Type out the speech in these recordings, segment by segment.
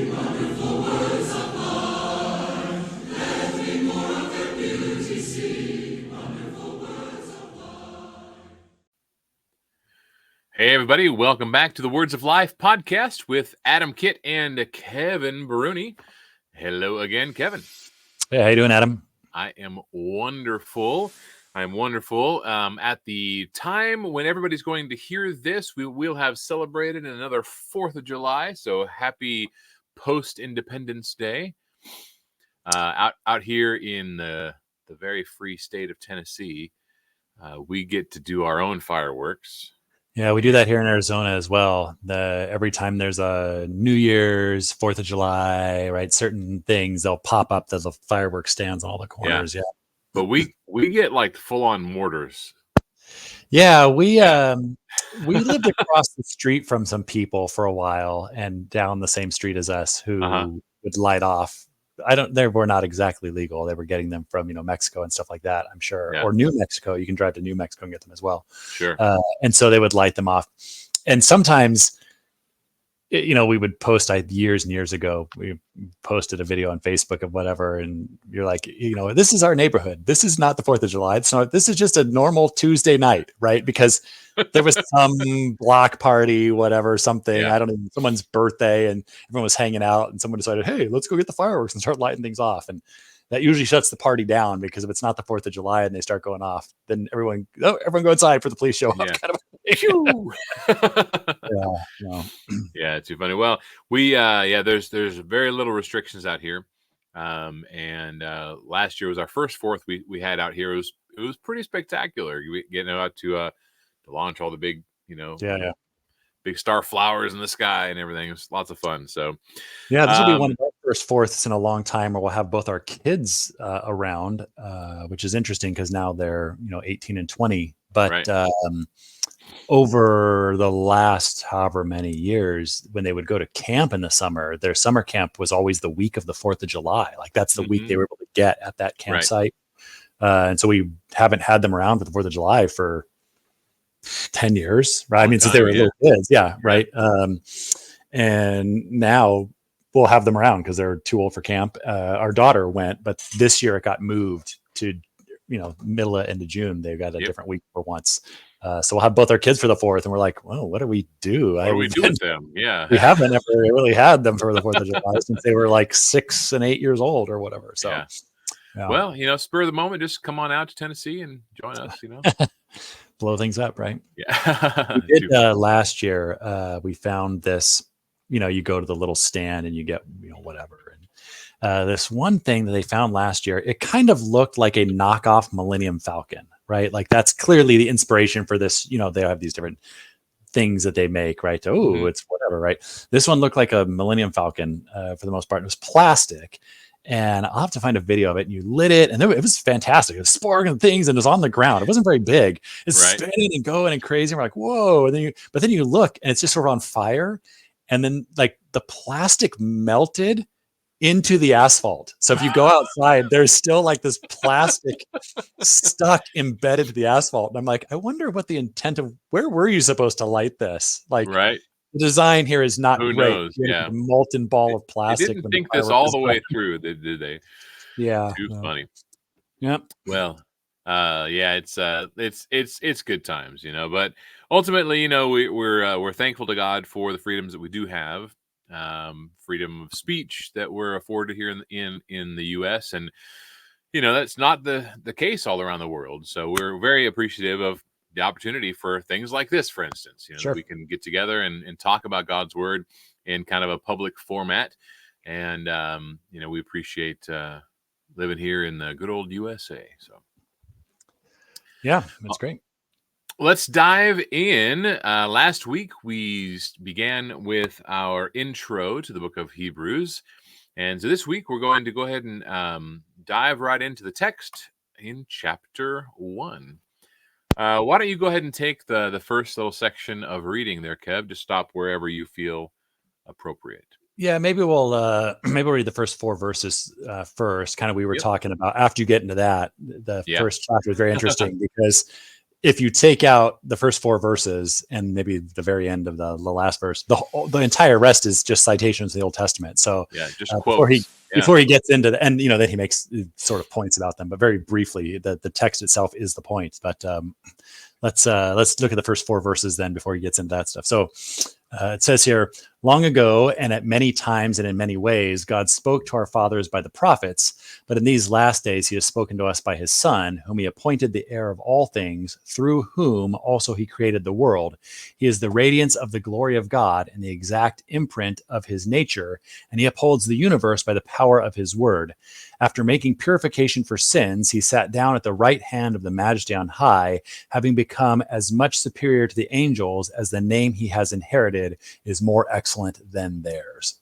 Hey, everybody. Welcome back to the Words of Life podcast with Adam Kitt and Kevin Baruni. Hello again, Kevin. Hey, how you doing, Adam? I am wonderful. I'm wonderful. At the time when everybody's going to hear this, we will have celebrated another 4th of July. So happy post-Independence Day. Out here in the very free state of Tennessee, we get to do our own fireworks. Yeah, we do that here in Arizona as well. Every time there's a New Year's, 4th of July, right? Certain things, they'll pop up. There's a fireworks stands on all the corners. Yeah. But we get like full-on mortars. Yeah, we lived across the street from some people for a while and down the same street as us who would light off. They were not exactly legal. They were getting them from, Mexico and stuff like that, I'm sure. Yeah. Or New Mexico. You can drive to New Mexico and get them as well. Sure. And so they would light them off. And sometimes, we would post years and years ago, we posted a video on Facebook of whatever. And you're like, this is our neighborhood. This is not the 4th of July. This is just a normal Tuesday night, right? Because there was some block party, whatever, something. Yeah. I don't know, someone's birthday, and everyone was hanging out, and someone decided, hey, let's go get the fireworks and start lighting things off. And that usually shuts the party down, because if it's not the 4th of July and they start going off, then everyone go inside for the police show up. Yeah. Kind of Yeah, too funny. Well, we there's very little restrictions out here. And last year was our first 4th we had out here. It was pretty spectacular. Getting out to launch all the big, big star flowers in the sky and everything. It was lots of fun. So yeah, this will be one of our first 4ths in a long time where we'll have both our kids around, which is interesting because now they're 18 and 20. But over the last however many years, when they would go to camp in the summer, their summer camp was always the week of the 4th of July. Like that's the week they were able to get at that campsite. And so we haven't had them around for the 4th of July for 10 years, right? Since they were little kids. Yeah. Right. And now we'll have them around because they're too old for camp. Our daughter went, but this year it got moved to, middle of end of June. They got a different week for once. So we'll have both our kids for the 4th, and we're like, well, what do we do? What do we do with them? Yeah. We haven't ever really had them for the 4th of July since they were like 6 and 8 years old or whatever. So, yeah. Well, spur of the moment, just come on out to Tennessee and join us, blow things up, right? Yeah. We did last year. We found this, you go to the little stand and you get, whatever. And this one thing that they found last year, it kind of looked like a knockoff Millennium Falcon, right? Like that's clearly the inspiration for this. They have these different things that they make, right? Oh, it's whatever, right? This one looked like a Millennium Falcon for the most part. It was plastic. And I'll have to find a video of it. And you lit it, and it was fantastic. It was sparking things, and it was on the ground. It wasn't very big. It's spinning and going and crazy. And we're like, whoa! And then you look, and it's just sort of on fire. And then like the plastic melted into the asphalt. So if you go outside, there's still like this plastic stuck embedded to the asphalt. And I'm like, I wonder what the intent of where were you supposed to light this? Like, right. The design here is not Who great. knows? Yeah. A molten ball of plastic. They didn't think this all the way through, did they? Yeah. Too funny. Yep. Well, it's good times, but ultimately, we're thankful to God for the freedoms that we do have, freedom of speech that we're afforded here in the U.S. And that's not the case all around the world. So we're very appreciative of the opportunity for things like this, for instance, Sure. we can get together and talk about God's word in kind of a public format. And, we appreciate living here in the good old USA. So, yeah, that's great. Let's dive in. Last week, we began with our intro to the book of Hebrews. And so this week, we're going to go ahead and dive right into the text in chapter 1. Why don't you go ahead and take the first little section of reading there, Kev? Just stop wherever you feel appropriate. Yeah, maybe we'll read the first 4 verses first. Kind of we were talking about after you get into that, the first chapter is very interesting because if you take out the first four verses and maybe the very end of the last verse, the entire rest is just citations of the Old Testament. So Yeah, just before he quotes. Yeah, before he gets into the, and then he makes sort of points about them, but very briefly, the text itself is the point. But let's look at the first four verses then before he gets into that stuff. So it says here, long ago and at many times and in many ways, God spoke to our fathers by the prophets, but in these last days he has spoken to us by his Son, whom he appointed the heir of all things, through whom also he created the world. He is the radiance of the glory of God and the exact imprint of his nature, and he upholds the universe by the power of his word. After making purification for sins, he sat down at the right hand of the Majesty on high, having become as much superior to the angels as the name he has inherited is more excellent than theirs.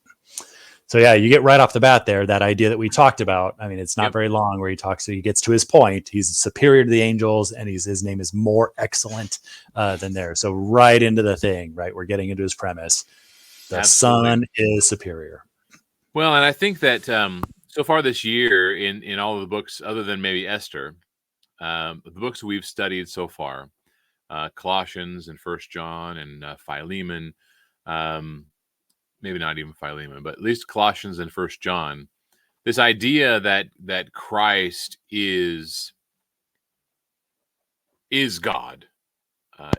So yeah, you get right off the bat there that idea that we talked about. I mean, it's not yep, very long where he gets to his point. He's superior to the angels, and his name is more excellent than theirs. So right into the thing, right? We're getting into his premise. The absolutely. Son is superior. Well, and I think that so far this year, in all of the books, other than maybe Esther, the books we've studied so far, Colossians and First John and Philemon, um, maybe not even Philemon, but at least Colossians and First John. This idea that Christ is God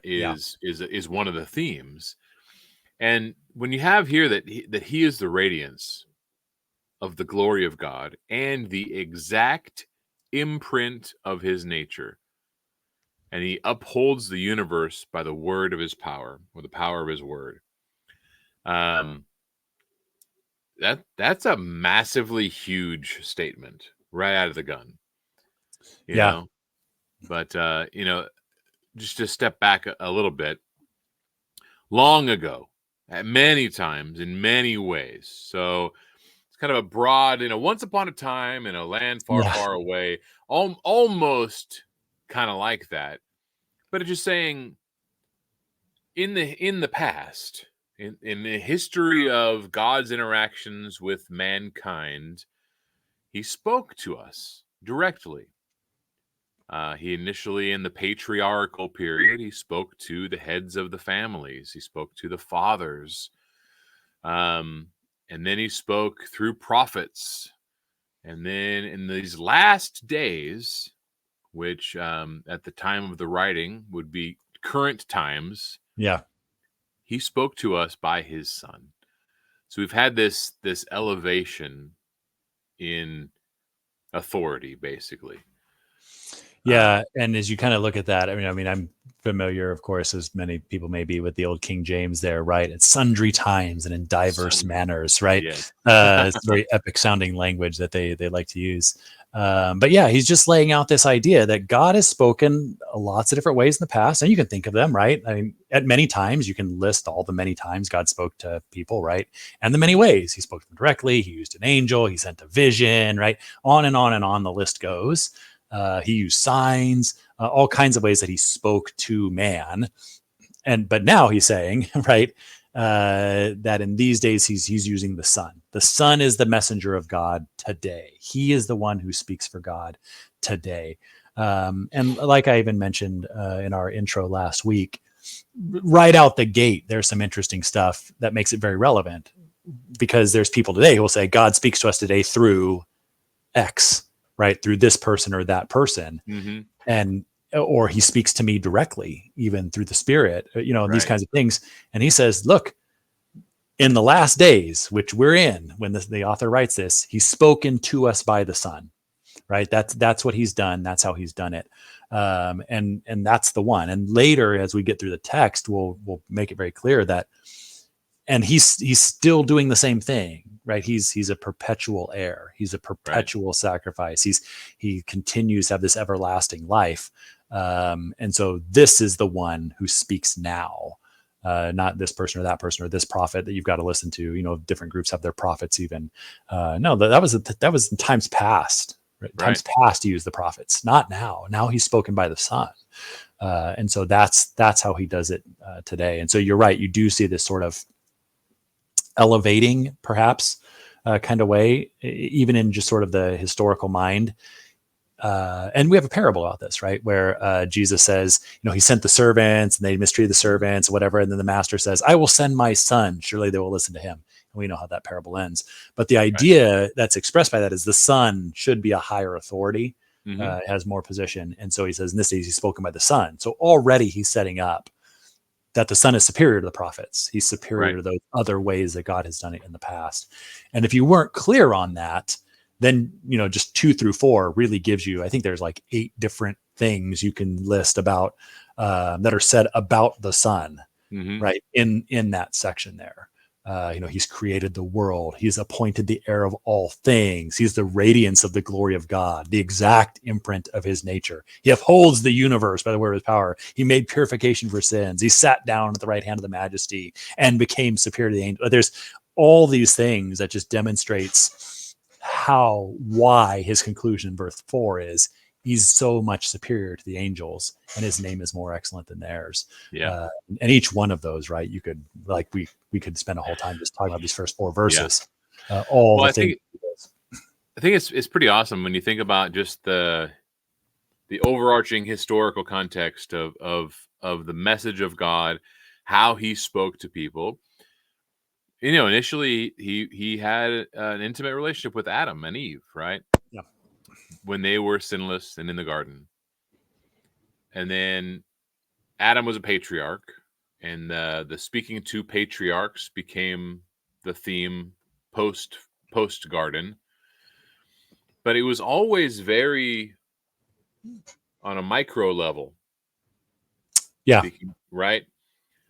Yeah, is one of the themes. And when you have here that he is the radiance of the glory of God and the exact imprint of his nature, and he upholds the universe by the word of his power, or the power of his word. Um, that's a massively huge statement right out of the gun, you yeah, know. But just to step back a little bit, long ago, at many times, in many ways. So it's kind of a broad, once upon a time in a land far, yeah, far away, almost kind of like that. But it's just saying in the past, in the history of God's interactions with mankind, he spoke to us directly. He initially, in the patriarchal period, he spoke to the heads of the families. He spoke to the fathers, um, and then he spoke through prophets. And then in these last days, which at the time of the writing would be current times, yeah. he spoke to us by his Son. So we've had this elevation in authority, basically. Yeah, and as you kind of look at that, I mean, I'm familiar, of course, as many people may be, with the old King James there, right? At sundry times and in diverse Son, manners, right? yes, It's very epic sounding language that they like to use. But yeah, he's just laying out this idea that God has spoken lots of different ways in the past, and you can think of them, right? I mean, at many times, you can list all the many times God spoke to people, right? And the many ways he spoke to them directly. He used an angel. He sent a vision, right? On and on and on the list goes. He used signs, all kinds of ways that he spoke to man. But now he's saying, right, that in these days he's using the Son. The Son is the messenger of God today. He is the one who speaks for God today. And like I even mentioned in our intro last week, right out the gate, there's some interesting stuff that makes it very relevant, because there's people today who will say God speaks to us today through X, right? Through this person or that person. mm-hmm. And or he speaks to me directly, even through the Spirit, and these Right, kinds of things. And he says, look, in the last days, which we're in, when the author writes this, he's spoken to us by the Son, right? That's what he's done. That's how he's done it. And that's the one. And later, as we get through the text, we'll make it very clear that, and he's still doing the same thing, right? He's a perpetual heir. He's a right, perpetual sacrifice. He continues to have this everlasting life. And so this is the one who speaks now, not this person or that person or this prophet that you've got to listen to. Different groups have their prophets even. No, that was in times past. Right? right. Times past, he used the prophets, not now. Now he's spoken by the Son. And so that's how he does it today. And so you're right. You do see this sort of elevating, perhaps, kind of way, even in just sort of the historical mind. and we have a parable about this, right? Where Jesus says, he sent the servants and they mistreated the servants, whatever. And then the master says, I will send my son. Surely they will listen to him. And we know how that parable ends. But the Right. idea that's expressed by that is the son should be a higher authority, Mm-hmm. has more position. And so he says, in this case, he's spoken by the son. So already he's setting up that the son is superior to the prophets. He's superior Right. to those other ways that God has done it in the past. And if you weren't clear on that, then, just 2 through 4 really gives you, I think there's like 8 different things you can list about that are said about the son, Mm-hmm. right? In that section there. He's created the world. He's appointed the heir of all things. He's the radiance of the glory of God, the exact imprint of his nature. He upholds the universe by the word of his power. He made purification for sins. He sat down at the right hand of the majesty and became superior to the angel. There's all these things that just demonstrates why his conclusion in verse 4 is he's so much superior to the angels and his name is more excellent than theirs. Yeah. And each one of those, right, you could, like, we could spend a whole time just talking about these first 4 verses. All Well, the things. I think it's pretty awesome when you think about just the overarching historical context of the message of God, how he spoke to people. Initially he had an intimate relationship with Adam and Eve, right? Yeah. When they were sinless and in the garden. And then Adam was a patriarch, and the speaking to patriarchs became the theme post garden. But it was always very on a micro level. Yeah. Speaking, right?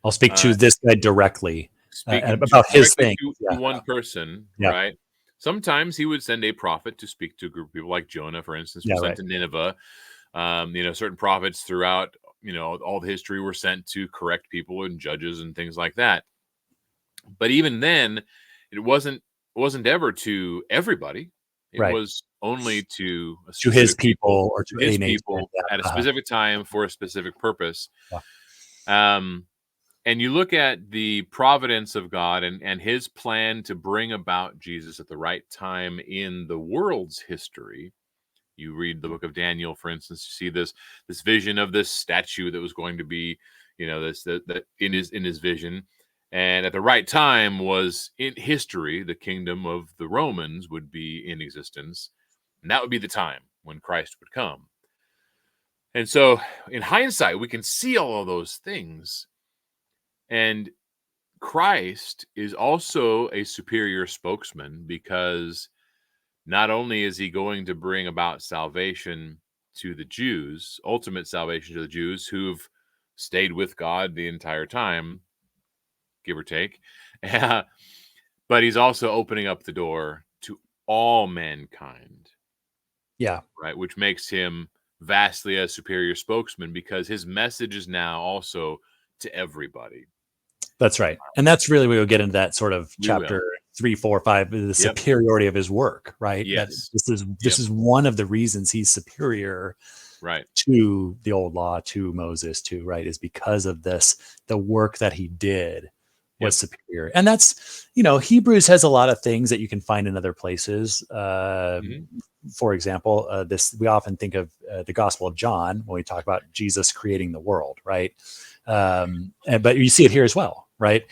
I'll speak to this guy directly Speaking about his directly thing. to one person, Yeah. right? Sometimes he would send a prophet to speak to a group of people, like Jonah, for instance, was sent to Nineveh. Certain prophets throughout, all the history were sent to correct people and judges and things like that. But even then, it wasn't ever to everybody. It was only to a to his specific people or to his a nation. people at a specific time for a specific purpose. Yeah. And you look at the providence of God and his plan to bring about Jesus at the right time in the world's history. You read the book of Daniel, for instance, you see this vision of this statue that was going to be, this that in his vision. And at the right time was in history, the kingdom of the Romans would be in existence. And that would be the time when Christ would come. And so in hindsight, we can see all of those things. And Christ is also a superior spokesman because not only is he going to bring about salvation to the Jews, ultimate salvation to the Jews who've stayed with God the entire time, give or take, but he's also opening up the door to all mankind. Yeah. Right, which makes him vastly a superior spokesman because his message is now also to everybody. That's right. And that's really where we'll get into that sort of We chapter will. 3, 4, 5, the superiority of his work, right? Yes. That this is one of the reasons he's superior, right, to the old law, to Moses, right, is because of this, the work that he did was superior. And that's, Hebrews has a lot of things that you can find in other places. For example, we often think of the Gospel of John when we talk about Jesus creating the world, right? But you see it here as well, right?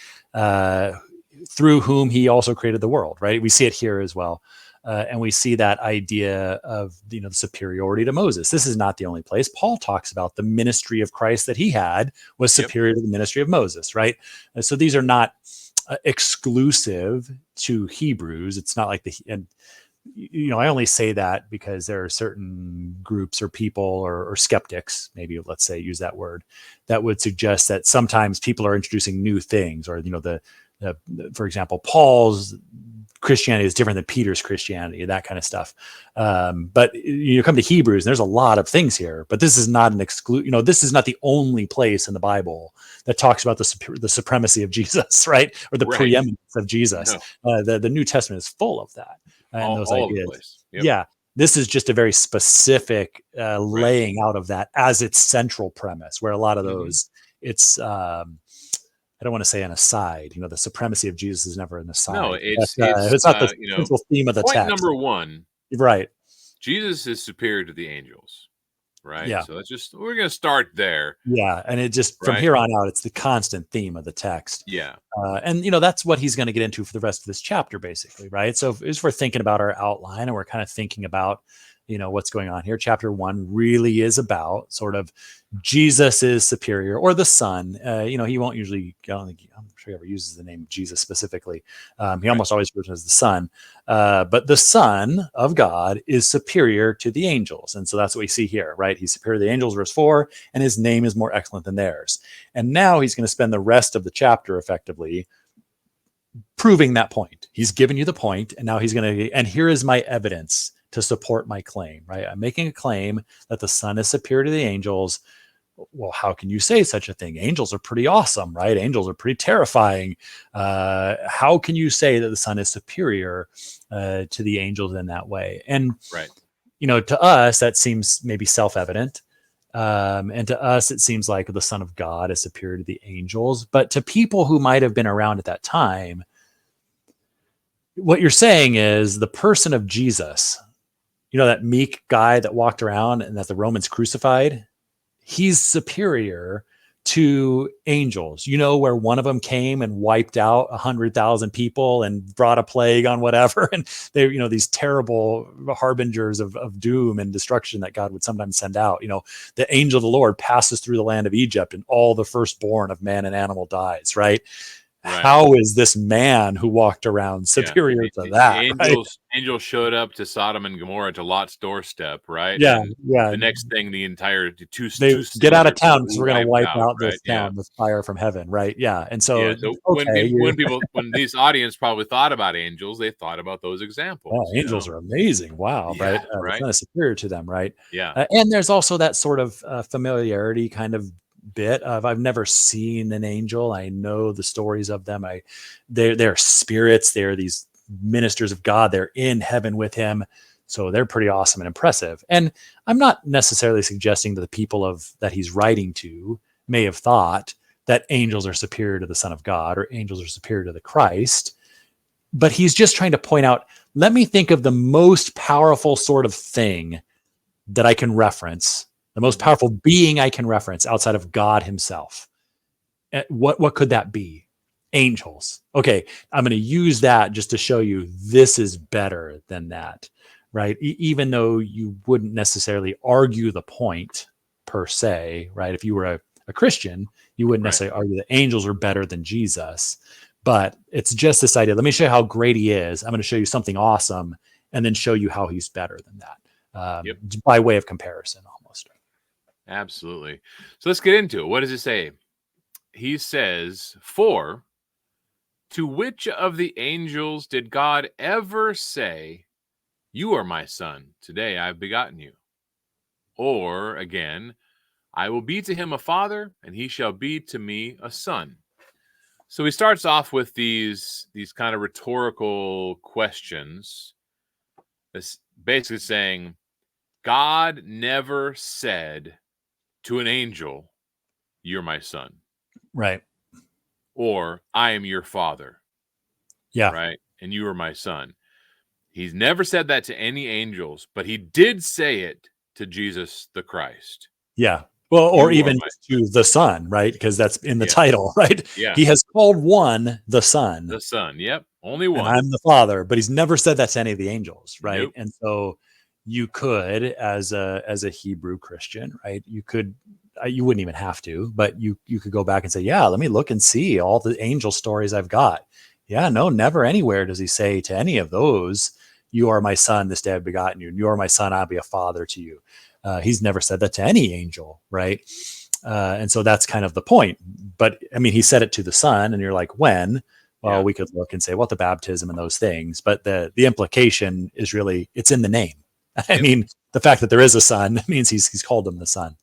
Through whom he also created the world, right? We see it here as well. And we see that idea of, the superiority to Moses. This is not the only place. Paul talks about the ministry of Christ that he had was superior to the ministry of Moses, right? So these are not exclusive to Hebrews. It's not like I only say that because there are certain groups or people or skeptics, maybe let's say, use that word, that would suggest that sometimes people are introducing new things, or, for example, Paul's Christianity is different than Peter's Christianity, that kind of stuff. But you come to Hebrews, and there's a lot of things here, but this is not this is not the only place in the Bible that talks about the supremacy of Jesus, right? Or the preeminence of Jesus. No. The New Testament is full of that. And those all ideas. Over the place. Yeah. This is just a very specific laying out of that as its central premise, where a lot of those, it's, I don't want to say an aside. The supremacy of Jesus is never an aside. No, it's not the central theme of the point text. number one. Right. Jesus is superior to the angels, right? Yeah. So we're going to start there, Yeah. And it just, from right? here on out, it's the constant theme of the text. Yeah, And that's what he's going to get into for the rest of this chapter, basically, right? So as we're thinking about our outline and we're kind of thinking about, what's going on here, chapter 1 really is about sort of Jesus is superior, or the Son. He won't usually, I don't think, I'm sure he ever uses the name Jesus specifically. He right, almost always refers to as the Son. But the Son of God is superior to the angels. And so that's what we see here, right? He's superior to the angels, verse 4, and his name is more excellent than theirs. And now he's going to spend the rest of the chapter effectively proving that point. He's given you the point, and now he's going to, and here is my evidence to support my claim, right? I'm making a claim that the Son is superior to the angels. Well, how can you say such a thing? Angels are pretty awesome, right? Angels are pretty terrifying. How can you say that the Son is superior to the angels in that way? And, right. to us, that seems maybe self-evident. And to us, it seems like the Son of God is superior to the angels. But to people who might have been around at that time, what you're saying is the person of Jesus, that meek guy that walked around and that the Romans crucified, he's superior to angels. Where one of them came and wiped out 100,000 people and brought a plague on whatever. And they, these terrible harbingers of doom and destruction that God would sometimes send out. The angel of the Lord passes through the land of Egypt and all the firstborn of man and animal dies, right? Right. How is this man who walked around Yeah. superior to The that, right? angels showed up to Sodom and Gomorrah, to Lot's doorstep, right? Yeah, And yeah. the next thing, the entire two They get cities out are of town because completely we're going to wiped wipe out, out right? this Yeah. town with fire from heaven, right? Yeah. And Yeah. so, So okay, when these audience probably thought about angels, they thought about those examples, angels are amazing. Wow, Yeah. right? The Right. Son is superior to them, right? Yeah. And there's also that sort of familiarity kind of bit of, I've never seen an angel. I know the stories of them. They're spirits. They're these ministers of God. They're in heaven with him. So they're pretty awesome and impressive. And I'm not necessarily suggesting that the people that he's writing to may have thought that angels are superior to the Son of God or angels are superior to the Christ. But he's just trying to point out, let me think of the most powerful sort of thing that I can reference, the most Hmm. powerful being I can reference outside of God himself. What could that be? Angels. Okay, I'm going to use that just to show you this is better than that, right? Even though you wouldn't necessarily argue the point per se, right? If you were a Christian, you wouldn't Right. necessarily argue that angels are better than Jesus. But it's just this idea. Let me show you how great he is. I'm going to show you something awesome and then show you how he's better than that, Yep. by way of comparison almost. Absolutely. So let's get into it. What does it say? He says, "For to which of the angels did God ever say, 'You are my son, today I've begotten you'? Or again, 'I will be to him a father, and he shall be to me a son'?" So he starts off with these kind of rhetorical questions. This basically saying, God never said to an angel, "You're my son," Right. or "I am your father," Yeah. right? "And you are my son." He's never said that to any angels, but he did say it to Jesus the Christ. Yeah. Well, or "You are even my just to the Son, right? Because that's in the Yes. title, right? Yeah. He has called one the Son, The son." Yep. Only and one. I'm the Father, but he's never said that to any of the angels, right? Nope. And so you could, as a Hebrew Christian, right? You wouldn't even have to, but you could go back and say, yeah, let me look and see all the angel stories I've got. Yeah, no, never anywhere does he say to any of those, "You are my son, this day I've begotten you, and you are my son, I'll be a father to you." He's never said that to any angel, right? And so that's kind of the point. But I mean, he said it to the Son, and you're like, when? Well, Yeah. we could look and say, well, the baptism and those things, but the implication is really it's in the name. I Yep. mean, the fact that there is a son means he's called him the Son.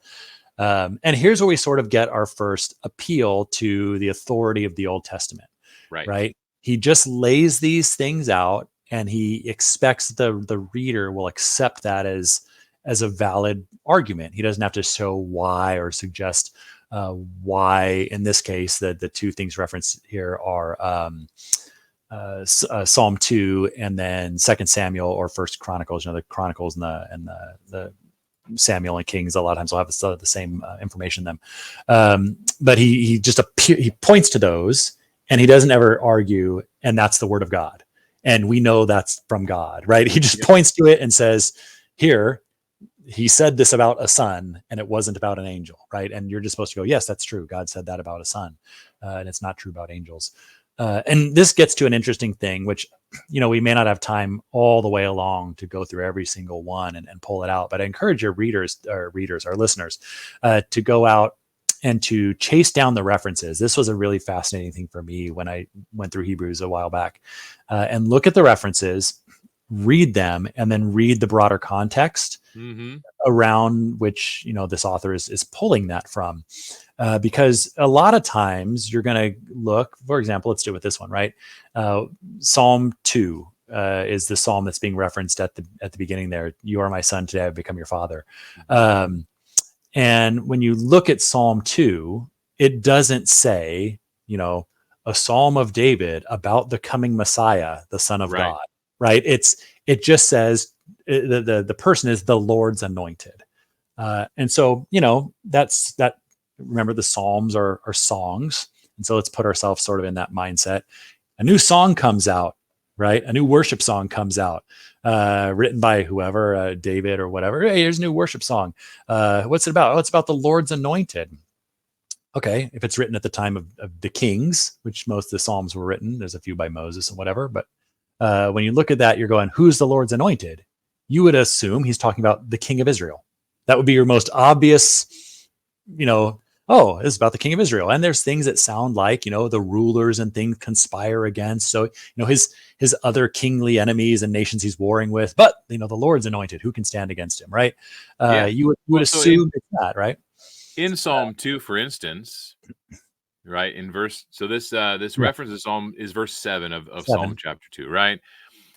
And here's where we sort of get our first appeal to the authority of the Old Testament, Right. right? He just lays these things out, and he expects the reader will accept that as a valid argument. He doesn't have to show why or suggest why. In this case, the two things referenced here are Psalm 2, and then Second Samuel or First Chronicles. The Chronicles and the Samuel and Kings a lot of times will have the same information in them. But he he points to those, and he doesn't ever argue, and that's the word of God, and we know that's from God, right? He just points to it and says, here, he said this about a son, and it wasn't about an angel, right? And you're just supposed to go, yes, that's true. God said that about a son, and it's not true about angels. And this gets to an interesting thing, which, we may not have time all the way along to go through every single one and pull it out. But I encourage your our listeners, to go out and to chase down the references. This was a really fascinating thing for me when I went through Hebrews a while back, and look at the references, read them, and then read the broader context around which, this author is pulling that from. Because a lot of times you're going to look, for example, let's do it with this one, right? Psalm 2 is the psalm that's being referenced at the beginning there. You are my son, today I've become your father. And when you look at Psalm 2, it doesn't say, a psalm of David about the coming Messiah, the Son of God, right? It just says the person is the Lord's anointed. And so, that's that. Remember, the Psalms are songs. And so let's put ourselves sort of in that mindset. A new song comes out, right? A new worship song comes out, written by whoever, David or whatever. Hey, here's a new worship song. What's it about? Oh, it's about the Lord's anointed. Okay, if it's written at the time of the kings, which most of the Psalms were written, there's a few by Moses and whatever. But when you look at that, you're going, who's the Lord's anointed? You would assume he's talking about the King of Israel. That would be your most obvious, oh, it's about the King of Israel. And there's things that sound like, the rulers and things conspire against. So, his other kingly enemies and nations he's warring with, but, the Lord's anointed, who can stand against him, right? You would assume it's that, right? In Psalm 2, for instance, right, in verse, so this reference to Psalm is verse 7 of Psalm chapter 2, right?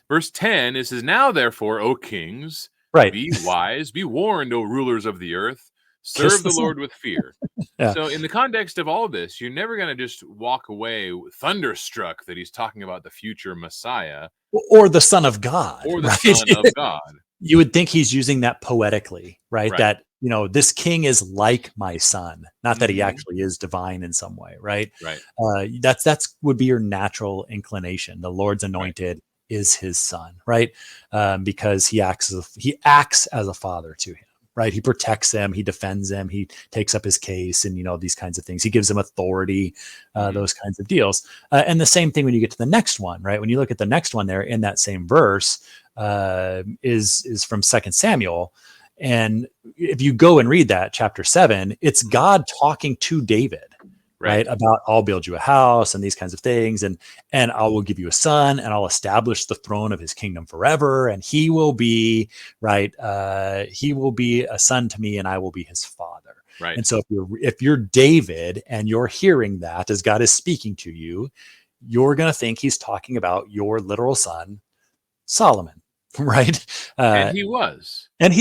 Verse 10, it says, now therefore, O kings, be wise, be warned, O rulers of the earth, serve the Lord with fear. So in the context of all of this, you're never going to just walk away thunderstruck that he's talking about the future Messiah. Or the Son of God. Or the Son of God. You would think he's using that poetically, right? That, this king is like my son, not that he actually is divine in some way, right? That's would be your natural inclination. The Lord's anointed is his son, right? Because he acts as a father to him. Right. He protects them. He defends them. He takes up his case and, these kinds of things. He gives them authority, those kinds of deals. And the same thing when you get to the next one, right? When you look at the next one there in that same verse is from Second Samuel. And if you go and read that chapter 7, it's God talking to David. Right. About I'll build you a house and these kinds of things. And I will give you a son and I'll establish the throne of his kingdom forever. And he will be he will be a son to me and I will be his father. Right. And so if you're David and you're hearing that as God is speaking to you, you're going to think he's talking about your literal son, Solomon. Right. And he was. And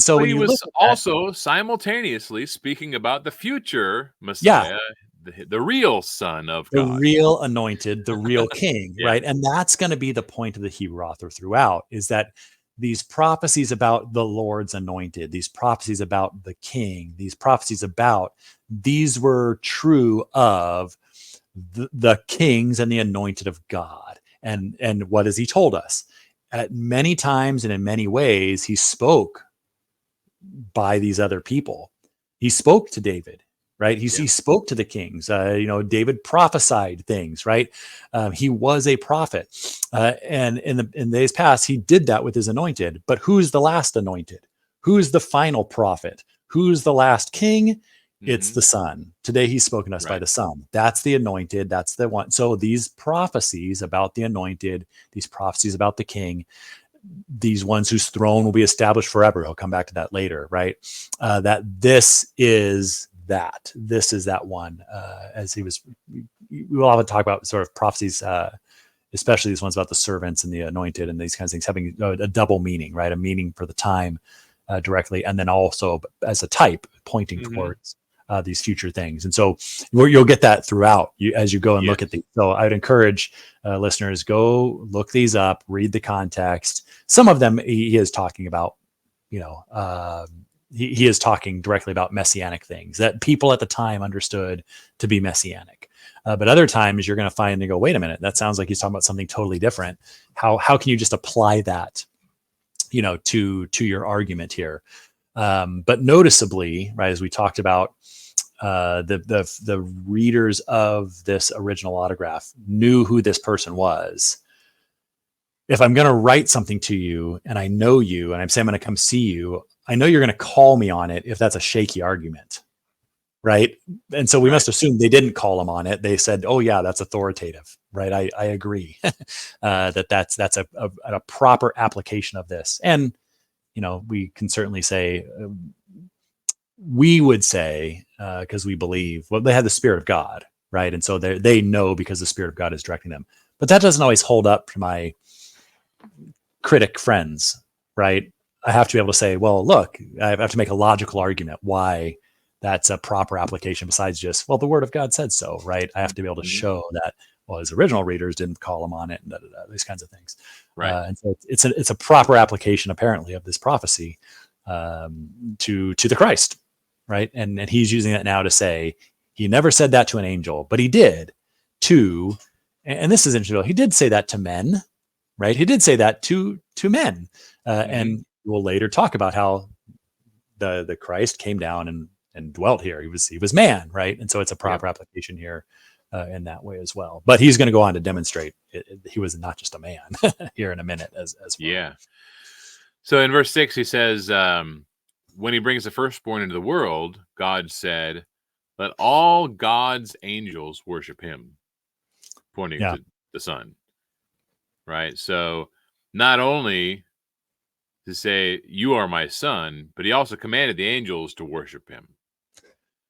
so but he was also simultaneously speaking about the future Messiah, the real Son of God. The real anointed, the real king, right? And that's going to be the point of the Hebrew author throughout, is that these prophecies about the Lord's anointed, these prophecies about the king, these prophecies about, these were true of the kings and the anointed of God. And what has he told us? At many times and in many ways, he spoke by these other people. He spoke to David, right? He spoke to the kings. David prophesied things, right? He was a prophet. And in days past, he did that with his anointed. But who's the last anointed? Who's the final prophet? Who's the last king? It's the Son. Today he's spoken to us by the Son. That's the anointed. That's the one. So these prophecies about the anointed, these prophecies about the king, these ones whose throne will be established forever. He'll come back to that later, right? That this is that. This is that one. As he was, we will often talk about sort of prophecies, especially these ones about the servants and the anointed and these kinds of things having a double meaning, right? A meaning for the time directly, and then also as a type pointing towards these future things. And so you'll get that throughout as you go and Yes. look at these. So I would encourage listeners, go look these up, read the context. Some of them he is talking about, he is talking directly about messianic things that people at the time understood to be messianic. But other times you're going to find and go, wait a minute, that sounds like he's talking about something totally different. How can you just apply that, to your argument here? But noticeably, right, as we talked about, the readers of this original autograph knew who this person was. If I'm going to write something to you and I know you and I'm saying I'm going to come see you, I know you're going to call me on it if that's a shaky argument. Right. And so we must assume they didn't call him on it. They said, oh, yeah, that's authoritative. Right. I agree that's a proper application of this. And, we can certainly say, we would say, because we believe, well, they had the Spirit of God. Right. And so they know because the Spirit of God is directing them. But that doesn't always hold up to my critic friends. Right. I have to be able to say, well, look, I have to make a logical argument why that's a proper application besides just, well, the Word of God said so, right? I have to be able to show that, well, his original readers didn't call him on it, and these kinds of things. Right. And so it's a proper application, apparently, of this prophecy to the Christ, right? And he's using that now to say he never said that to an angel, but he did to, and this is interesting. He did say that to men, right? He did say that to men, and we'll later talk about how the Christ came down and dwelt here. He was man, right? And so it's a proper application here in that way as well. But he's going to go on to demonstrate he was not just a man here in a minute as well. Yeah. So in verse 6, he says, when he brings the firstborn into the world, God said, let all God's angels worship him, pointing to the Son. Right? So not only to say, you are my son, but he also commanded the angels to worship him.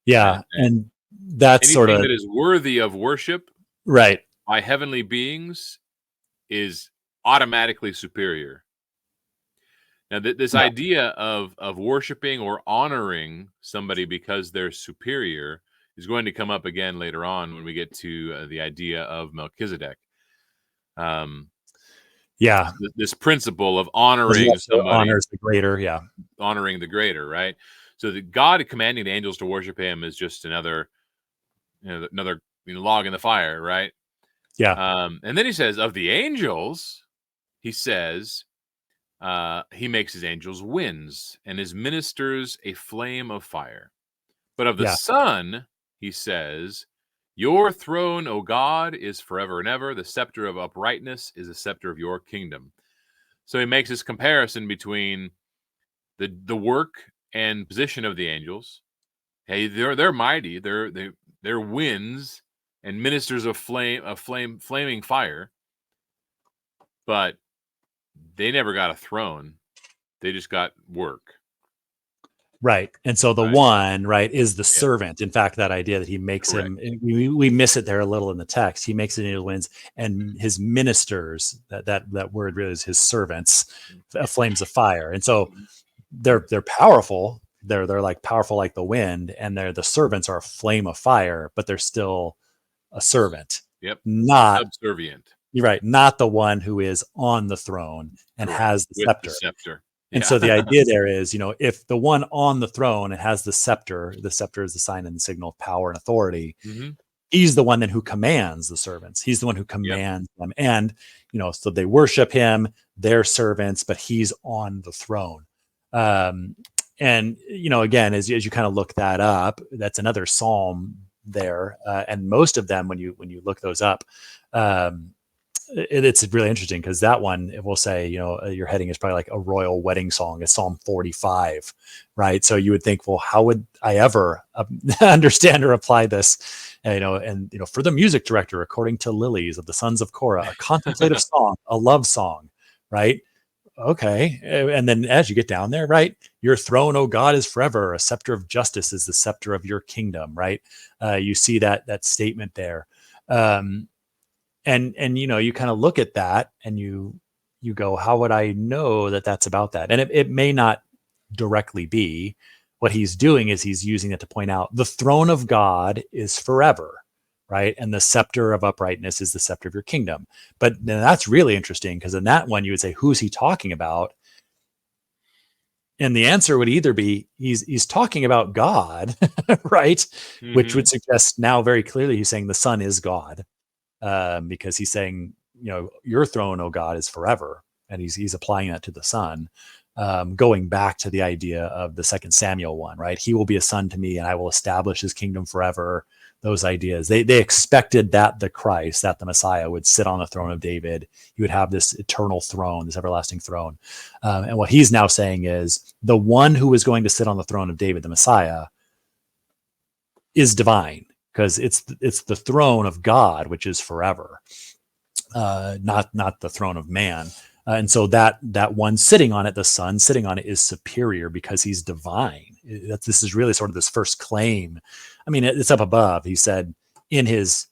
Yeah. And that's anything sort of that is worthy of worship, right, by heavenly beings is automatically superior. Now, this idea of worshiping or honoring somebody because they're superior is going to come up again later on when we get to the idea of Melchizedek. This principle of honoring somebody honors the greater, honoring the greater, right? So the God commanding the angels to worship him is just another log in the fire, right? Yeah. And then he says, of the angels, he says, he makes his angels winds and his ministers a flame of fire. But of the Son, he says, your throne, O God, is forever and ever. The scepter of uprightness is the scepter of your kingdom. So he makes this comparison between the work and position of the angels. Hey, they're mighty. They're winds and ministers of flaming fire. But they never got a throne. They just got work. Right. And so the one, right, is the servant. In fact, that idea that he makes him, we miss it there a little in the text. He makes it into winds, and his ministers, that word really is his servants, flames of fire. And so they're powerful. They're like powerful like the wind, and the servants are a flame of fire, but they're still a servant. Yep. Not subservient. You're right. Not the one who is on the throne and has the scepter. And so the idea there is, if the one on the throne and has the scepter is the sign and the signal of power and authority. He's the one then who commands the servants. He's the one who commands them. And, so they worship him, they're servants, but he's on the throne. And, again, as you kind of look that up, that's another Psalm there. And most of them, when you look those up, it's really interesting because that one, it will say, your heading is probably like a royal wedding song. It's Psalm 45, right? So you would think, well, how would I ever understand or apply this? For the music director, according to Lilies of the Sons of Korah, a contemplative song, a love song, right? Okay. And then as you get down there, right, your throne, O God, is forever. A scepter of justice is the scepter of your kingdom, right? You see that statement there. And you kind of look at that and you go, how would I know that that's about that? And it may not directly be, what he's doing is he's using it to point out the throne of God is forever, right? And the scepter of uprightness is the scepter of your kingdom. But then that's really interesting, because in that one you would say, who's he talking about? And the answer would either be he's talking about God, right? Which Mm-hmm. would suggest now very clearly he's saying the Son is God, because he's saying, your throne, O God, is forever, and he's applying that to the Son, going back to the idea of the Second Samuel one, right? He will be a son to me, and I will establish his kingdom forever. Those ideas, they expected that the Christ, that the Messiah, would sit on the throne of David. He would have this eternal throne, this everlasting throne. And what he's now saying is the one who is going to sit on the throne of David, the Messiah, is divine, because it's the throne of God, which is forever, not the throne of man. And so that one sitting on it, the Son sitting on it, is superior because he's divine. This is really sort of this first claim. I mean, it's up above. He said in his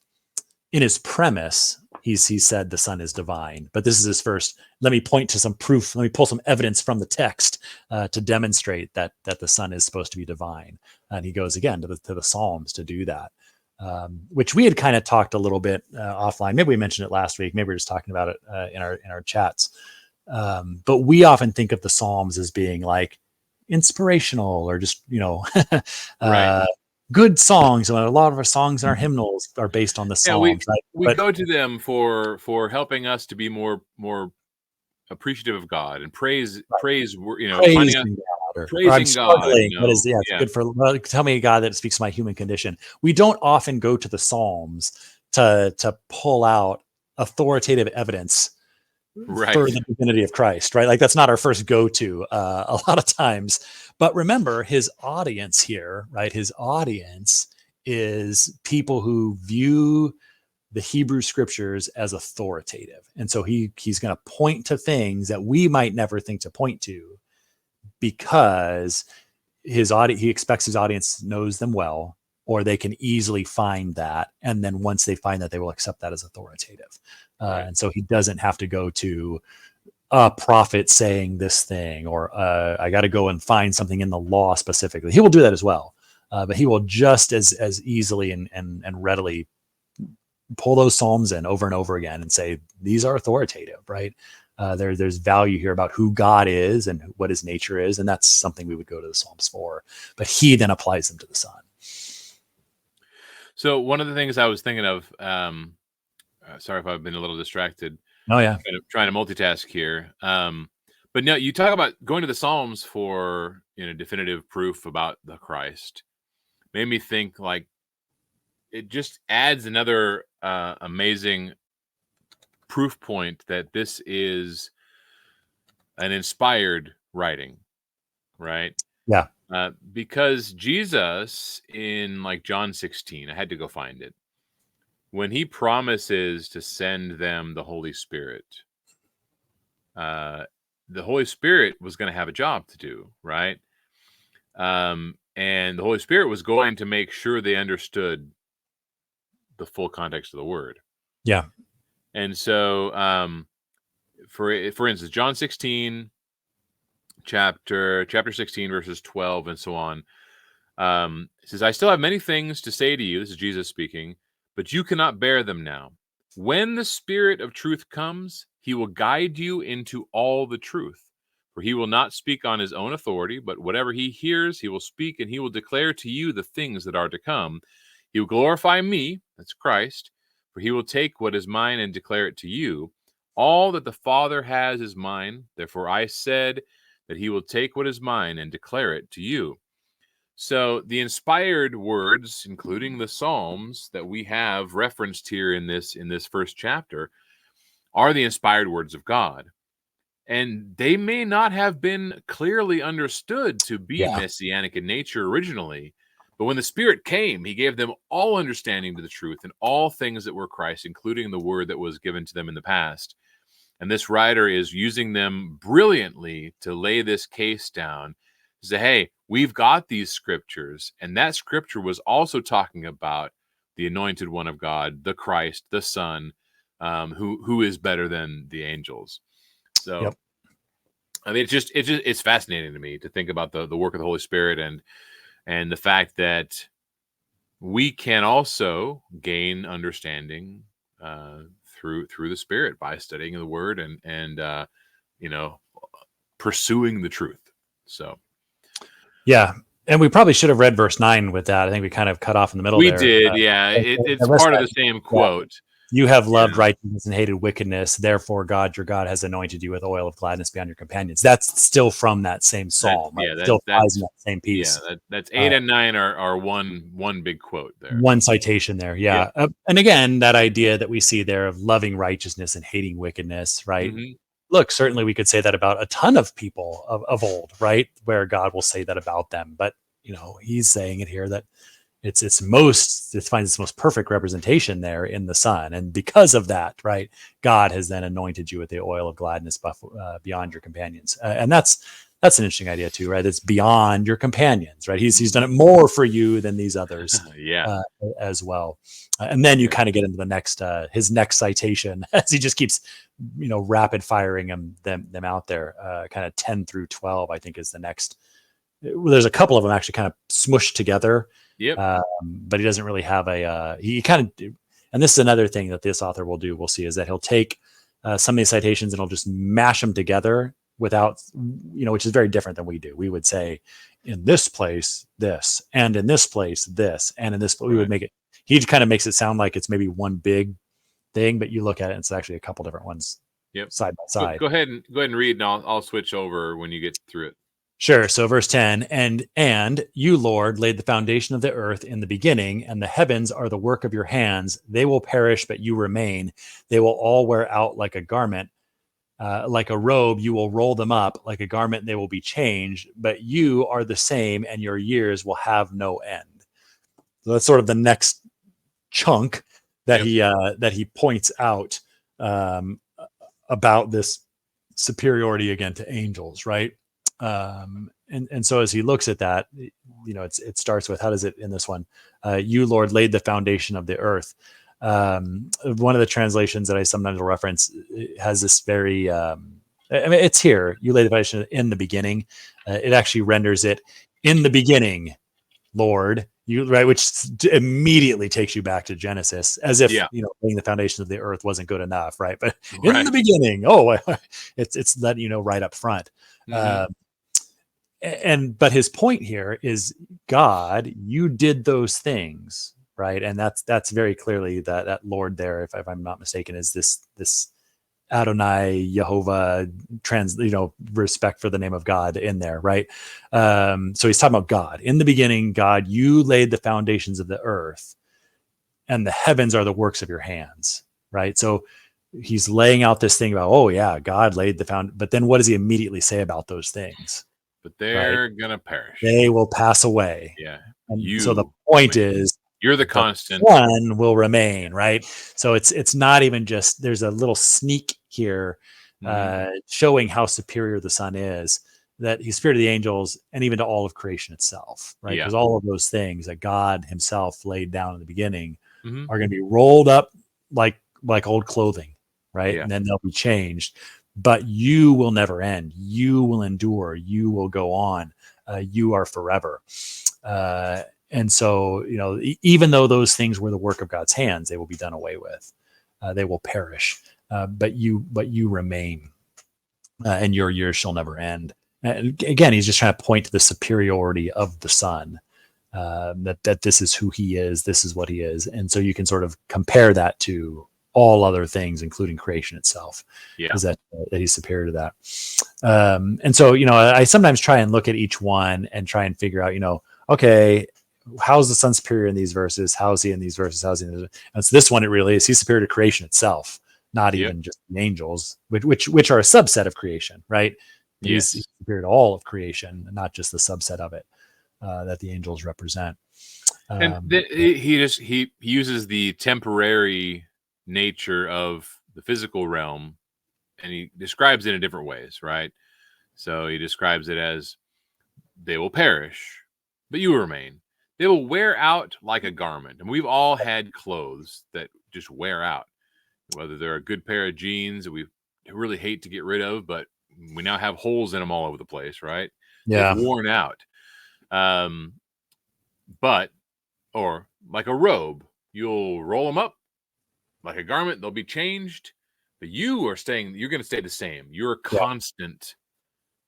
premise, he said the Son is divine, but this is his first. Let me point to some proof. Let me pull some evidence from the text to demonstrate that the Son is supposed to be divine. And he goes again to the Psalms to do that. Which we had kind of talked a little bit offline. Maybe we mentioned it last week. Maybe we were just talking about it in our chats. But we often think of the Psalms as being like inspirational, or just Right. good songs. And a lot of our songs and our hymnals are based on the Yeah, Psalms, right? we But go to them for helping us to be more appreciative of God and right, praise, finding out praising God, or I'm praising God, struggling. What is, yeah, it's yeah, good for, well, tell me, God, that speaks my human condition. We don't often go to the Psalms to pull out authoritative evidence for right, the divinity of Christ, right? Like that's not our first go-to a lot of times. But remember, his audience here, right? His audience is people who view the Hebrew scriptures as authoritative. And so he's going to point to things that we might never think to point to, because he expects his audience knows them well, or they can easily find that. And then once they find that, they will accept that as authoritative. right. And so he doesn't have to go to a prophet saying this thing, or I got to go and find something in the law specifically. He will do that as well. But he will just as easily and readily pull those Psalms in over and over again and say, these are authoritative, right? There's value here about who God is and what his nature is. And that's something we would go to the Psalms for, but he then applies them to the Son. So one of the things I was thinking of, sorry if I've been a little distracted, Oh yeah. kind of trying to multitask here. But no, you talk about going to the Psalms for definitive proof about the Christ. Made me think, like, it just adds another amazing proof point that this is an inspired writing, right? Yeah. Because Jesus, in like John 16, I had to go find it, when he promises to send them the Holy Spirit, uh, the Holy Spirit was going to have a job to do, right? And the Holy Spirit was going to make sure they understood the full context of the word. Yeah. And so, for instance, John 16, chapter 16, verses 12 and so on, it says, I still have many things to say to you. This is Jesus speaking, but you cannot bear them now. When the Spirit of truth comes, he will guide you into all the truth. For he will not speak on his own authority, but whatever he hears, he will speak, and he will declare to you the things that are to come. He will glorify me, that's Christ, for he will take what is mine and declare it to you. All that the Father has is mine. Therefore I said that he will take what is mine and declare it to you. So the inspired words, including the Psalms that we have referenced here in this first chapter, are the inspired words of God. And they may not have been clearly understood to be Yeah. messianic in nature originally, but when the Spirit came, he gave them all understanding to the truth and all things that were Christ, including the word that was given to them in the past. And this writer is using them brilliantly to lay this case down. Say, hey, we've got these scriptures, and that scripture was also talking about the anointed one of God, the Christ, the Son, who is better than the angels. So Yep. I mean, it's fascinating to me to think about the work of the Holy Spirit and the fact that we can also gain understanding through the Spirit by studying the Word and you know pursuing the truth. So Yeah. And we probably should have read verse 9 with that. I think we kind of cut off in the middle we there. did, yeah. It's part of the same Yeah. quote. You have loved Yeah, righteousness and hated wickedness. Therefore, God, your God, has anointed you with oil of gladness beyond your companions. That's still from that same psalm, right? Still applies in that same piece. that's Uh, 8 and 9 are one big quote there. one citation there. Yeah. Yeah. And again, that idea that we see there of loving righteousness and hating wickedness, right? Hmm. Look, certainly we could say that about a ton of people of old, right? Where God will say that about them. But, he's saying it here that it finds its most perfect representation there in the Son, and because of that, right, God has then anointed you with the oil of gladness beyond your companions, and that's an interesting idea too, right? It's beyond your companions, right? He's done it more for you than these others Yeah. uh, as well, and then you Yeah. kind of get into the next his next citation as he just keeps rapid firing them out there, kind of 10 through 12, I think is the next. There's a couple of them actually kind of smushed together, Yep. but he doesn't really have he kind of, and this is another thing that this author will do, we'll see, is that he'll take some of these citations and he'll just mash them together without, which is very different than we do. We would say in this place this, and in this place this, and in this we would Right. make it, he kind of makes it sound like it's maybe one big thing, but you look at it and it's actually a couple different ones Yep. side by Go, side. go ahead and read, and I'll switch over when you get through it. Sure. So verse 10, and you, Lord, laid the foundation of the earth in the beginning, and the heavens are the work of your hands. They will perish, but you remain. They will all wear out like a garment. Like a robe, you will roll them up. Like a garment, they will be changed. But you are the same, and your years will have no end. So that's sort of the next chunk that Yep. he points out um, about this superiority again to angels, right? And so as he looks at that, it starts with, how does it in this one? You, Lord, laid the foundation of the earth. One of the translations that I sometimes will reference has this very, I mean, it's here. You laid the foundation in the beginning. It actually renders it in the beginning, Lord, you, right, which immediately takes you back to Genesis, as if Yeah. laying the foundation of the earth wasn't good enough, right? But in the Right. beginning, it's letting you know right up front. Hmm. Uh, but his point here is, God, you did those things, right? And that's very clearly that Lord there, if I'm not mistaken, is this Adonai, Jehovah, respect for the name of God in there, right? So he's talking about God. In the beginning, God, you laid the foundations of the earth, and the heavens are the works of your hands, right? So he's laying out this thing about, oh yeah, God laid the found, but then what does he immediately say about those things, But right? they're gonna perish. They will pass away. Yeah. And so the You point remain. is, You're the the constant. Son will remain, right? So it's not even just, there's a little sneak here Hmm. showing how superior the Son is, that he's superior to the angels and even to all of creation itself, right? Yeah. Because all of those things that God himself laid down in the beginning Hmm. are going to be rolled up like old clothing, right? Yeah. And then they'll be changed. But you will never end. You will endure. You will go on. You are forever. And so, even though those things were the work of God's hands, they will be done away with. They will perish. But you remain, and your years shall never end. And again, he's just trying to point to the superiority of the Son. That this is who he is. This is what he is, and so you can sort of compare that to all other things, including creation itself. Yeah. Is that he's superior to that? And so, I sometimes try and look at each one and try and figure out, okay, how's the Son superior in these verses? How's he in these verses? How's he in these? And so this one, it really is. He's superior to creation itself, not Yep. even just the angels, which are a subset of creation, right? But he's Yes. superior to all of creation, not just the subset of it that the angels represent. And he uses the temporary nature of the physical realm, and he describes it in different ways, right? So he describes it as, they will perish, but you will remain. They will wear out like a garment. And we've all had clothes that just wear out, whether they're a good pair of jeans that we really hate to get rid of, but we now have holes in them all over the place, right? They've Yeah. worn out. Um, but or like a robe, you'll roll them up like a garment, they'll be changed, but you're going to stay the same. You're a Yeah. constant.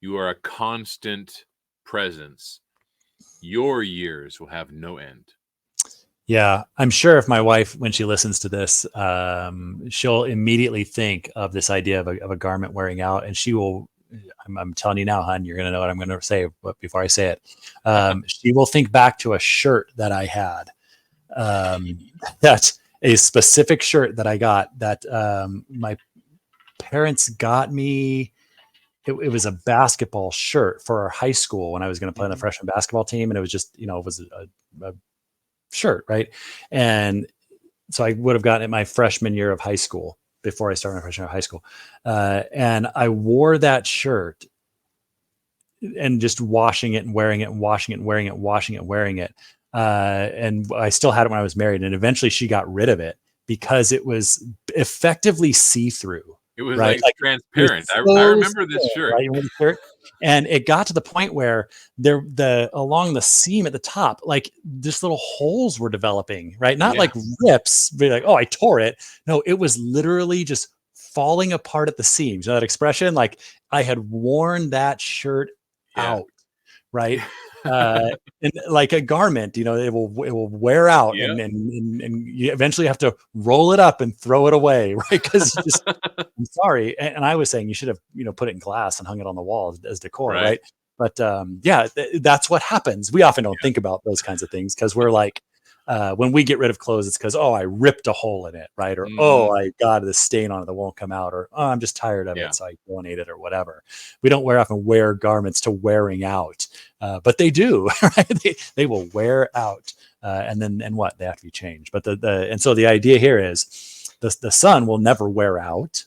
You are a constant presence. Your years will have no end. Yeah, I'm sure if my wife, when she listens to this, she'll immediately think of this idea of a garment wearing out, and she will. I'm telling you now, hon, you're going to know what I'm going to say, but before I say it, she will think back to a shirt that I had. That's a specific shirt that I got that my parents got me. It was a basketball shirt for our high school when I was going to play on the Mhm. freshman basketball team, and it was just, it was a shirt, right? And so I would have gotten it my freshman year of high school before I started my freshman year of high school. And I wore that shirt and just washing it and wearing it and washing it and wearing it, washing it, and wearing it. And I still had it when I was married. And eventually she got rid of it because it was effectively see-through, It was right? like Like it was transparent. I so remember this thin, shirt. right? You remember the shirt? And it got to the point where the along the seam at the top, like just little holes were developing, right? Not Yeah. like rips, be like, oh, I tore it. No, it was literally just falling apart at the seams. You know that expression? Like I had worn that shirt Yeah. out, right? Uh, and like a garment, it will wear out, Yeah. and you eventually have to roll it up and throw it away, right? Because you just, I'm sorry, and I was saying you should have, put it in glass and hung it on the wall as decor, Right. right? But yeah, that's what happens. We often don't Yeah. think about those kinds of things because we're like, when we get rid of clothes, it's because, oh, I ripped a hole in it, right? Or, Mhm. oh, I got this stain on it that won't come out, or, oh, I'm just tired of Yeah. it, so I donate it, or whatever. We don't often wear garments to wearing out, but they do, right? They will wear out, and what, they have to be changed. But and so the idea here is the sun will never wear out,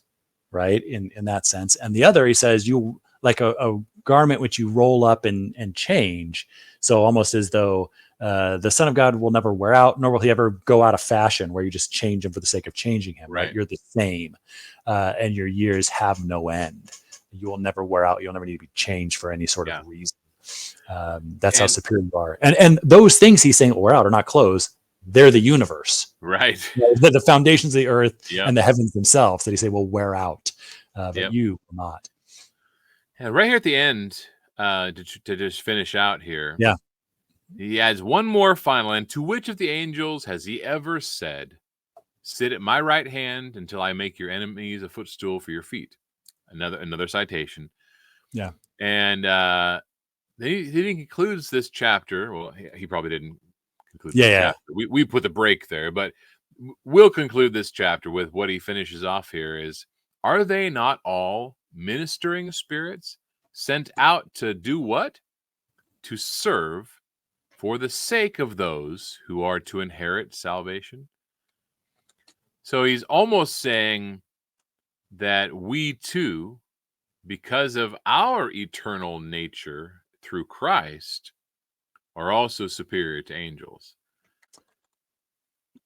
right? In that sense. And the other, he says, you like a garment which you roll up and change. So almost as though the Son of God will never wear out, nor will he ever go out of fashion where you just change him for the sake of changing him, right? Right. You're the same, and your years have no end. You will never wear out. You'll never need to be changed for any sort Yeah. of reason. That's how And superior you are. And those things he's saying will wear out are not clothes. They're the universe, right. the foundations of the earth Yep. and the heavens themselves that he say will wear out, but Yep. you will not. Yeah, right here at the end, to just finish out here, Yeah. he adds one more final, and to which of the angels has he ever said, "Sit at my right hand until I make your enemies a footstool for your feet"? Another citation. Yeah. And then he concludes this chapter. Well, he probably didn't conclude Yeah. this Yeah. chapter. We put the break there, but we'll conclude this chapter with what he finishes off here is, are they not all ministering spirits sent out to do what? To serve for the sake of those who are to inherit salvation. So he's almost saying that we too, because of our eternal nature through Christ, are also superior to angels.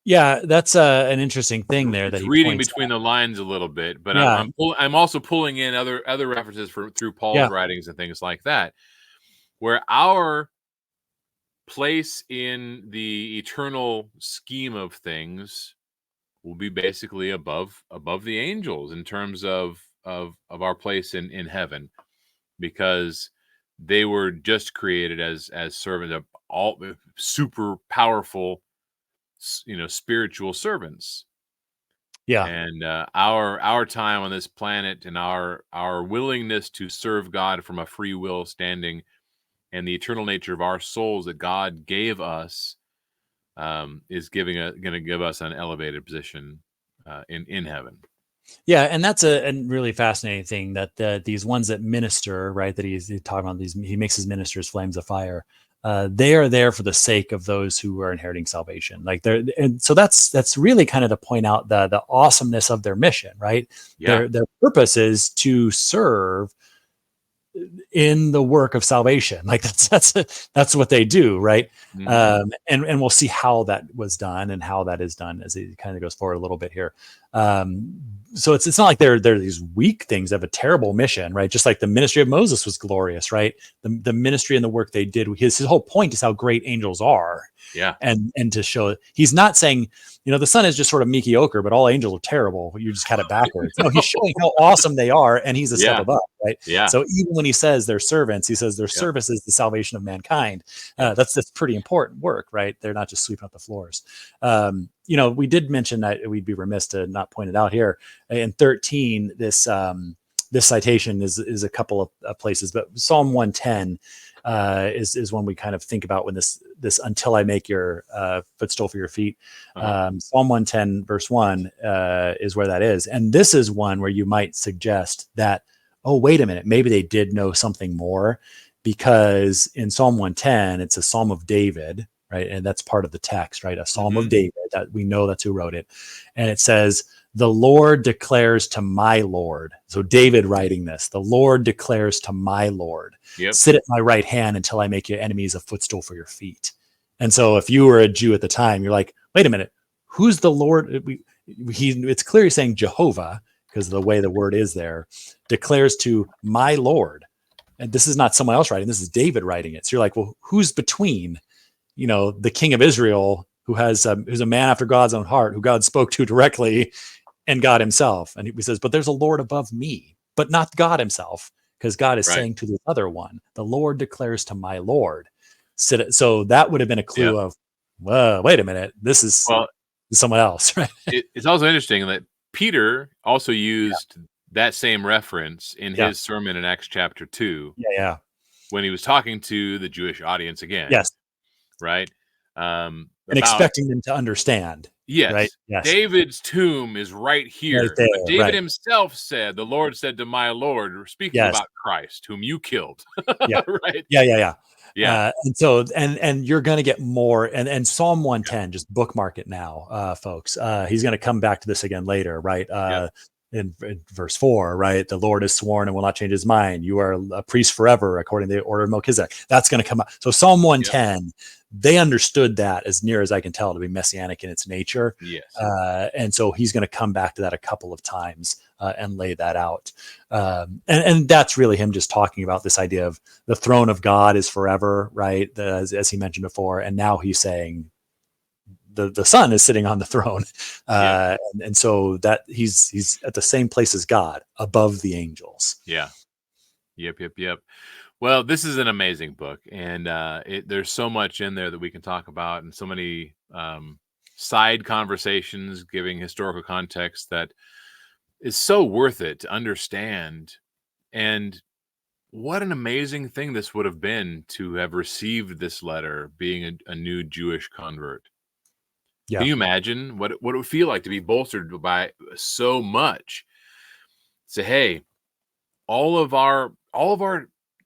Yeah. That's an interesting thing there that It's he reading points between out. the lines a little bit, but Yeah. I'm also pulling in other references through Paul's Yeah. writings and things like that, where our place in the eternal scheme of things will be basically above the angels in terms of our place in heaven, because they were just created as servants of all super powerful, spiritual servants. Yeah. And our time on this planet and our willingness to serve God from a free will standing, and the eternal nature of our souls that God gave us, is going to give us an elevated position in heaven. Yeah, and that's a really fascinating thing that these ones that minister, right? That he's talking about these, he makes his ministers flames of fire. They are there for the sake of those who are inheriting salvation. Like and so that's really kind of to point out the awesomeness of their mission, right? Yeah. Their purpose is to serve in the work of salvation. Like that's what they do, right? Mhm. And we'll see how that was done and how that is done as it kind of goes forward a little bit here. So it's not like they're these weak things that have a terrible mission, right? Just like the ministry of Moses was glorious, right? The ministry and the work they did, his whole point is how great angels are. Yeah. And to show, he's not saying, the son is just sort of mediocre, but all angels are terrible. You just had it backwards. No, he's showing how awesome they are, and he's a step Yeah. above, right? Yeah. So even when he says they're servants, he says their Yep. service is the salvation of mankind. Yep. That's pretty important work, right? They're not just sweeping up the floors. We did mention that we'd be remiss to not point it out here in 13. This citation is a couple of places, but Psalm 110 is one we kind of think about when this until I make your footstool for your feet. Psalm 110 verse 1 is where that is, and this is one where you might suggest that, oh, wait a minute, maybe they did know something more, because in Psalm 110 it's a Psalm of David, right? And that's part of the text, right? A Psalm of David, that we know that's who wrote it, and it says, the Lord declares to my Lord. So David writing this, the Lord declares to my Lord, Yep. sit at my right hand until I make your enemies a footstool for your feet. And so if you were a Jew at the time, you're like, wait a minute, who's the Lord? It's clearly saying Jehovah, because of the way the word is there, declares to my Lord. And this is not someone else writing, this is David writing it. So you're like, well, who's between, the king of Israel, who's a man after God's own heart, who God spoke to directly, and God himself? And he says, but there's a Lord above me, but not God himself, because God is Right. saying to the other one, the Lord declares to my Lord. So that would have been a clue Yep. of, well, wait a minute, this is Well, someone else, right? it's also interesting that Peter also used that same reference in Yeah. his sermon in Acts chapter 2 Yeah. when he was talking to the Jewish audience again, Yes. right? And About expecting them to understand, right? yes, Yes. David's tomb is right Right here. there. But David Right. himself said, the Lord said to my Lord, speaking Yes. about Christ, whom you killed. Yeah. Right? Yeah. Yeah. And so, and you're going to get more, and Psalm 110, just bookmark it now, folks. He's going to come back to this again later, right? Yep. In verse 4, right? The Lord has sworn and will not change his mind. You are a priest forever, according to the order of Melchizedek. That's going to come out. So Psalm 110, they understood that, as near as I can tell, to be messianic in its nature. Yes. And so he's going to come back to that a couple of times and lay that out. And that's really him just talking about this idea of the throne of God is forever, right? As he mentioned before. And now he's saying the son is sitting on the throne. And so that he's at the same place as God, above the angels. Yeah. Yep. Well, this is an amazing book, and there's so much in there that we can talk about, and so many side conversations giving historical context that is so worth it to understand. And what an amazing thing this would have been to have received this letter, being a new Jewish convert. Yeah. Can you imagine what it would feel like to be bolstered by so much? Say, hey, all of our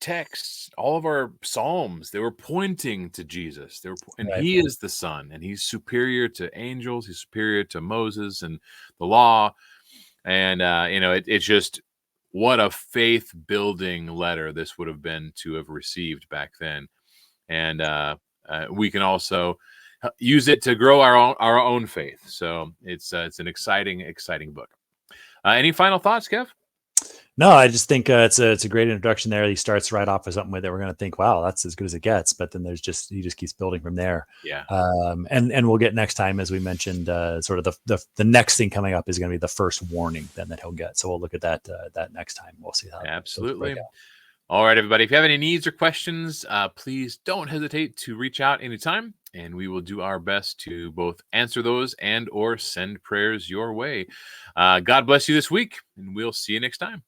texts, all of our psalms, they were pointing to Jesus. And Right. he is the Son, and he's superior to angels. He's superior to Moses and the law. And it's just what a faith building letter this would have been to have received back then. And we can also use it to grow our own faith. So it's an exciting book. Any final thoughts, Kev? No, I just think it's a great introduction there. He starts right off with something that we're going to think, wow, that's as good as it gets. But then he just keeps building from there. Yeah. And we'll get next time, as we mentioned, sort of the next thing coming up is going to be the first warning then that he'll get. So we'll look at that next time. We'll see how absolutely. All right, everybody. If you have any needs or questions, please don't hesitate to reach out anytime, and we will do our best to both answer those and or send prayers your way. God bless you this week, and we'll see you next time.